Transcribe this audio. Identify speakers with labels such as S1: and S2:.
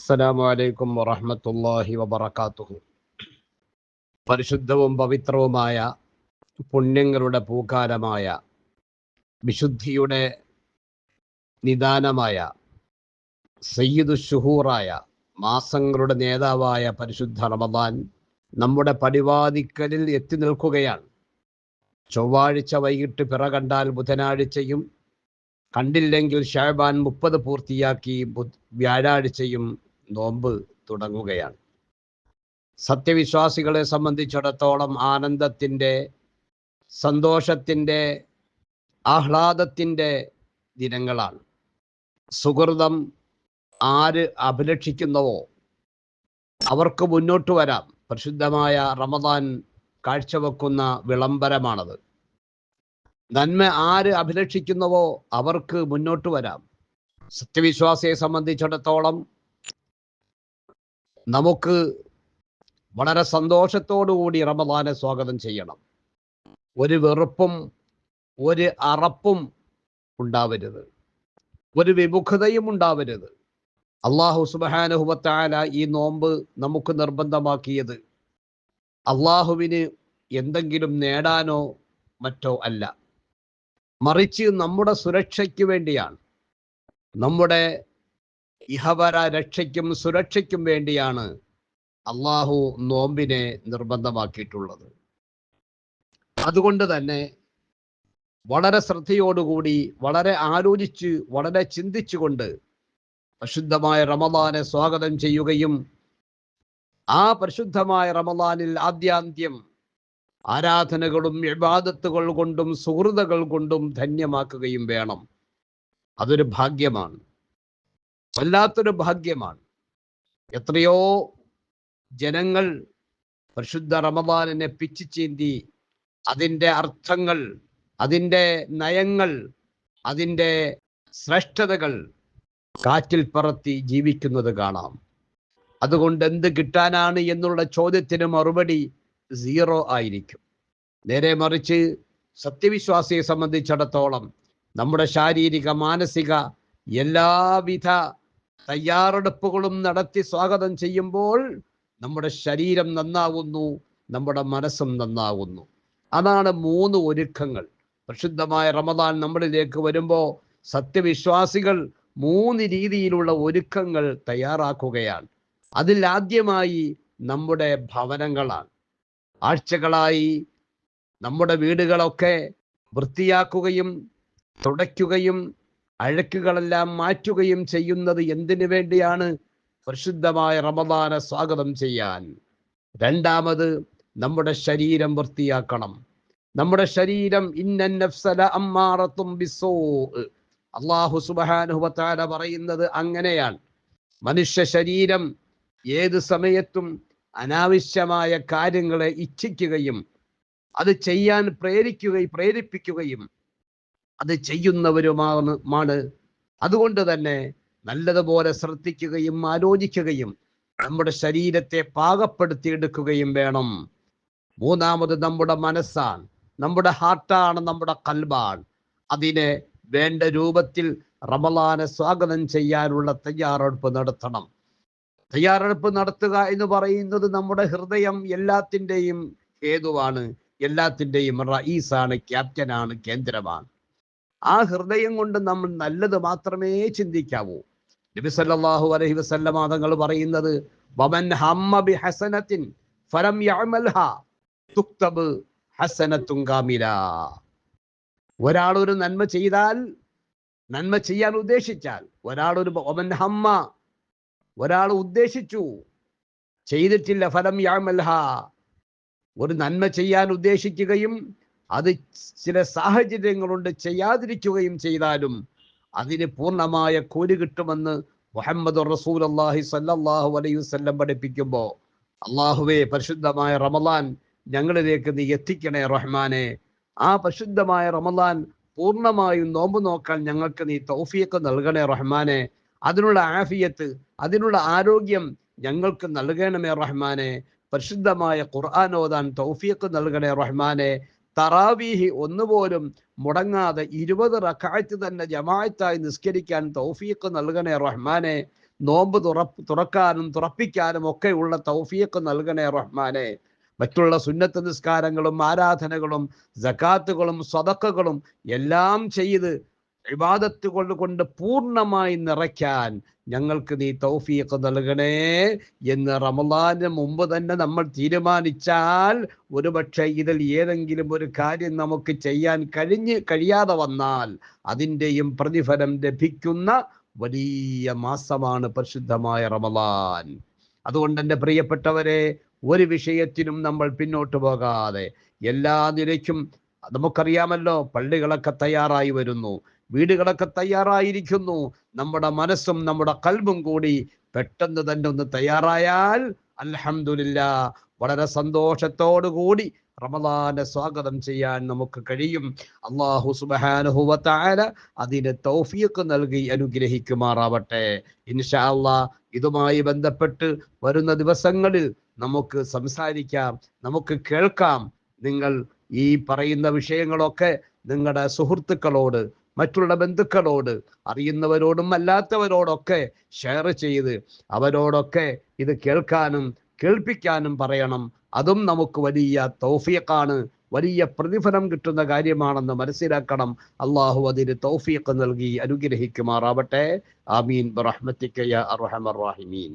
S1: അസ്സലാമു അലൈക്കും വറഹ്മത്തുള്ളാഹി വബറകാതുഹു. പരിശുദ്ധവും പവിത്രവുമായ പുണ്യങ്ങളുടെ പൂക്കാലമായ വിശുദ്ധിയുടെ നിദാനമായ സയ്യിദു ശുഹൂറായ മാസങ്ങളുടെ നേതാവായ പരിശുദ്ധ റമദാൻ നമ്മുടെ പടിവാതിക്കലിൽ എത്തി നിൽക്കുകയാണ്. ചൊവ്വാഴ്ച വൈകിട്ട് പിറ കണ്ടാൽ ബുധനാഴ്ചയും, കണ്ടില്ലെങ്കിൽ ശഅബാൻ 30 പൂർത്തിയാക്കി വ്യാഴാഴ്ചയും നോമ്പ് തുടങ്ങുകയാണ്. സത്യവിശ്വാസികളെ സംബന്ധിച്ചിടത്തോളം ആനന്ദത്തിൻ്റെ, സന്തോഷത്തിൻ്റെ, ആഹ്ലാദത്തിൻ്റെ ദിനങ്ങളാണ്. സുഹൃതം ആര് അഭിലഷിക്കുന്നുവോ അവർക്ക് മുന്നോട്ട് വരാം. പരിശുദ്ധമായ റമദാൻ കാഴ്ചവെക്കുന്ന വിളംബരമാണത്. നന്മ ആര് അഭിലഷിക്കുന്നുവോ അവർക്ക് മുന്നോട്ട് വരാം. സത്യവിശ്വാസിയെ സംബന്ധിച്ചിടത്തോളം നമുക്ക് വളരെ സന്തോഷത്തോടുകൂടി റമദാനെ സ്വാഗതം ചെയ്യണം. ഒരു വെറുപ്പും ഒരു അറപ്പും ഉണ്ടാവരുത്, ഒരു വിമുഖതയും ഉണ്ടാവരുത്. അല്ലാഹു സുബ്ഹാനഹു വ തആല ഈ നോമ്പ് നമുക്ക് നിർബന്ധമാക്കിയത് അള്ളാഹുവിന് എന്തെങ്കിലും നേടാനോ മറ്റോ അല്ല, മറിച്ച് നമ്മുടെ സുരക്ഷയ്ക്ക് വേണ്ടിയാണ്. നമ്മുടെ ഇഹപര രക്ഷയ്ക്കും സുരക്ഷയ്ക്കും വേണ്ടിയാണ് അള്ളാഹു നോമ്പിനെ നിർബന്ധമാക്കിയിട്ടുള്ളത്. അതുകൊണ്ട് തന്നെ വളരെ ശ്രദ്ധയോടുകൂടി, വളരെ ആലോചിച്ച്, വളരെ ചിന്തിച്ചുകൊണ്ട് പരിശുദ്ധമായ റമദാനെ സ്വാഗതം ചെയ്യുകയും ആ പരിശുദ്ധമായ റമദാനിൽ ആദ്യാന്ത്യം ആരാധനകളും ഇബാദത്തുകൾ കൊണ്ടും സുഹൃതകൾ കൊണ്ടും ധന്യമാക്കുകയും വേണം. അതൊരു ഭാഗ്യമാണ്, വല്ലാത്തൊരു ഭാഗ്യമാണ്. എത്രയോ ജനങ്ങൾ പരിശുദ്ധ റമദാനിനെ പിച്ചിച്ചീന്തി അതിൻ്റെ അർത്ഥങ്ങൾ, അതിൻ്റെ നയങ്ങൾ, അതിൻ്റെ ശ്രേഷ്ഠതകൾ കാറ്റിൽ പറത്തി ജീവിക്കുന്നത് കാണാം. അതുകൊണ്ട് എന്ത് കിട്ടാനാണ് എന്നുള്ള ചോദ്യത്തിന് മറുപടി 0 ആയിരിക്കും. നേരെ മറിച്ച് സത്യവിശ്വാസിയെ സംബന്ധിച്ചിടത്തോളം നമ്മുടെ ശാരീരിക, മാനസിക എല്ലാവിധ തയ്യാറെടുപ്പുകളും നടത്തി സ്വാഗതം ചെയ്യുമ്പോൾ നമ്മുടെ ശരീരം നന്നാവുന്നു, നമ്മുടെ മനസ്സും നന്നാവുന്നു. അതാണ് 3 ഒരുക്കങ്ങൾ. പരിശുദ്ധമായ റമദാൻ നമ്മളിലേക്ക് വരുമ്പോൾ സത്യവിശ്വാസികൾ 3 രീതിയിലുള്ള ഒരുക്കങ്ങൾ തയ്യാറാക്കുകയാണ്. അതിൽ ആദ്യമായി നമ്മുടെ ഭവനങ്ങളാണ്. ആഴ്ചകളായി നമ്മുടെ വീടുകളൊക്കെ വൃത്തിയാക്കുകയും തുടയ്ക്കുകയും അഴുക്കുകളെല്ലാം മാറ്റുകയും ചെയ്യുന്നത് എന്തിനു വേണ്ടിയാണ്? പരിശുദ്ധമായ റമദാനെ സ്വാഗതം ചെയ്യാൻ. രണ്ടാമത് നമ്മുടെ ശരീരം വൃത്തിയാക്കണം. നമ്മുടെ ശരീരം ഇന്നൻ നഫ്സ ലഅമ്മാറത്തും ബിസ്സൂ, അല്ലാഹു സുബ്ഹാനഹു വ തആല പറയുന്നത് അങ്ങനെയാണ്. മനുഷ്യ ശരീരം ഏത് സമയത്തും അനാവശ്യമായ കാര്യങ്ങളെ ഇച്ഛിക്കുകയും അത് ചെയ്യാൻ പ്രേരിപ്പിക്കുകയും അത് ചെയ്യുന്നവരുമാണ്. അതുകൊണ്ട് തന്നെ നല്ലതുപോലെ ശ്രദ്ധിക്കുകയും ആലോചിക്കുകയും നമ്മുടെ ശരീരത്തെ പാകപ്പെടുത്തിയെടുക്കുകയും വേണം. മൂന്നാമത് നമ്മുടെ മനസ്സാണ്, നമ്മുടെ ഹാർട്ടാണ്, നമ്മുടെ കൽബാണ്. അതിനെ വേണ്ട രൂപത്തിൽ റമദാനെ സ്വാഗതം ചെയ്യാനുള്ള തയ്യാറെടുപ്പ് നടത്തണം. തയ്യാറെടുപ്പ് നടത്തുക എന്ന് പറയുന്നത് നമ്മുടെ ഹൃദയം എല്ലാത്തിൻ്റെയും ഹേതുവാണ്, എല്ലാത്തിൻ്റെയും റഈസാണ്, ക്യാപ്റ്റനാണ്, കേന്ദ്രമാണ്. ആ ഹൃദയം കൊണ്ട് നമ്മൾ നല്ലത് മാത്രമേ ചിന്തിക്കാവൂ. നബി സല്ലല്ലാഹു അലൈഹി വസല്ലമ തങ്ങൾ പറയുന്നത് വമൻ ഹമ്മ ബിഹസനത്തിൻ ഫലം യഅമൽഹാ തുക്തബ് ഹസനത്തുൻ കാമില. ഒരാൾ ഒരു നന്മ ചെയ്താൽ, നന്മ ചെയ്യാൻ ഉദ്ദേശിച്ചാൽ, വമൻ ഹമ്മ, ഒരാൾ ഉദ്ദേശിച്ചു ചെയ്തിട്ടില്ല, ഫലം യഅമൽഹാ, ഒരു നന്മ ചെയ്യാൻ ഉദ്ദേശിക്കുകയും അത് ചില സാഹചര്യങ്ങളുണ്ട് ചെയ്യാതിരിക്കുകയും ചെയ്താലും അതിന് പൂർണ്ണമായ കൂലി കിട്ടുമെന്ന് മുഹമ്മദ് റസൂലുള്ളാഹി സ്വല്ലല്ലാഹു അലൈഹി വസല്ലം പഠിപ്പിക്കുമ്പോൾ, അല്ലാഹുവേ, പരിശുദ്ധമായ റമദാൻ ഞങ്ങളിലേക്ക് നീ എത്തിക്കണേ റഹ്മാനെ. ആ പരിശുദ്ധമായ റമദാൻ പൂർണ്ണമായും നോമ്പ് നോക്കാൻ ഞങ്ങൾക്ക് നീ തൗഫീഖ് നൽകണേ റഹ്മാനെ. അതിനുള്ള ആഫിയത്ത്, അതിനുള്ള ആരോഗ്യം ഞങ്ങൾക്ക് നൽകണമേ റഹ്മാനെ. പരിശുദ്ധമായ ഖുർആൻ ഓതാൻ തൗഫീഖ് നൽകണേ റഹ്മാനെ. തറാവീഹ് ഒന്നുപോലും മുടങ്ങാതെ 20 റക്അത്ത് തന്നെ ജമാഅത്തായി നിസ്കരിക്കാൻ തൗഫീഖ് നൽകണേ റഹ്മാനെ. നോമ്പ് തുറക്കാനും തുറപ്പിക്കാനും ഒക്കെയുള്ള തൗഫീഖ് നൽകണേ റഹ്മാനെ. മറ്റുള്ള സുന്നത്ത് നിസ്കാരങ്ങളും ആരാധനകളും സകാത്തുകളും സദഖകളും എല്ലാം ചെയ്ത് ഇബാദത്ത് കൊണ്ട് പൂർണ്ണമായി നിറയ്ക്കാൻ ഞങ്ങൾക്ക് നീ തൗഫീഖ് നൽകണേ എന്ന് റമളാന് മുമ്പ് തന്നെ നമ്മൾ തീരുമാനിച്ചാൽ, ഒരുപക്ഷെ ഇതിൽ ഏതെങ്കിലും ഒരു കാര്യം നമുക്ക് ചെയ്യാൻ കഴിയാതെ വന്നാൽ അതിൻ്റെയും പ്രതിഫലം ലഭിക്കുന്ന വലിയ മാസമാണ് പരിശുദ്ധമായ റമളാൻ. അതുകൊണ്ട് എൻ്റെ പ്രിയപ്പെട്ടവരെ, ഒരു വിഷയത്തിനും നമ്മൾ പിന്നോട്ട് പോകാതെ എല്ലാ നിലയ്ക്കും, നമുക്കറിയാമല്ലോ, പള്ളികളൊക്കെ തയ്യാറായി വരുന്നു, വീടുകളൊക്കെ തയ്യാറായിരിക്കുന്നു. നമ്മുടെ മനസ്സും നമ്മുടെ കൽബും കൂടി പെട്ടെന്ന് തന്നെ ഒന്ന് തയ്യാറായാൽ അൽഹംദുലില്ലാഹ് വളരെ സന്തോഷത്തോടു കൂടി റമളാനെ സ്വാഗതം ചെയ്യാൻ നമുക്ക് കഴിയും. അല്ലാഹു സുബ്ഹാനഹു വ തആല അതിന് തൗഫീഖ് നൽകി അനുഗ്രഹിക്കുമാറാവട്ടെ. ഇൻഷാ അല്ലാഹ് ഇതുമായി ബന്ധപ്പെട്ട് വരുന്ന ദിവസങ്ങളിൽ നമുക്ക് സംസാരിക്കാം, നമുക്ക് കേൾക്കാം. നിങ്ങൾ ഈ പറയുന്ന വിഷയങ്ങളൊക്കെ നിങ്ങളുടെ സുഹൃത്തുക്കളോട്, മറ്റുള്ള ബന്ധുക്കളോട്, അറിയുന്നവരോടും അല്ലാത്തവരോടൊക്കെ ഷെയർ ചെയ്ത് അവരോടൊക്കെ ഇത് കേൾക്കാനും കേൾപ്പിക്കാനും പറയണം. അതും നമുക്ക് വലിയ തൗഫീഖാണ്, വലിയ പ്രതിഫലം കിട്ടുന്ന കാര്യമാണെന്ന് മനസ്സിലാക്കണം. അള്ളാഹു അതിന് തൗഫീഖ് നൽകി അനുഗ്രഹിക്കുമാറാവട്ടെ. ആമീൻ ബിറഹ്മതിക യാ അർഹമർ റഹീമീൻ.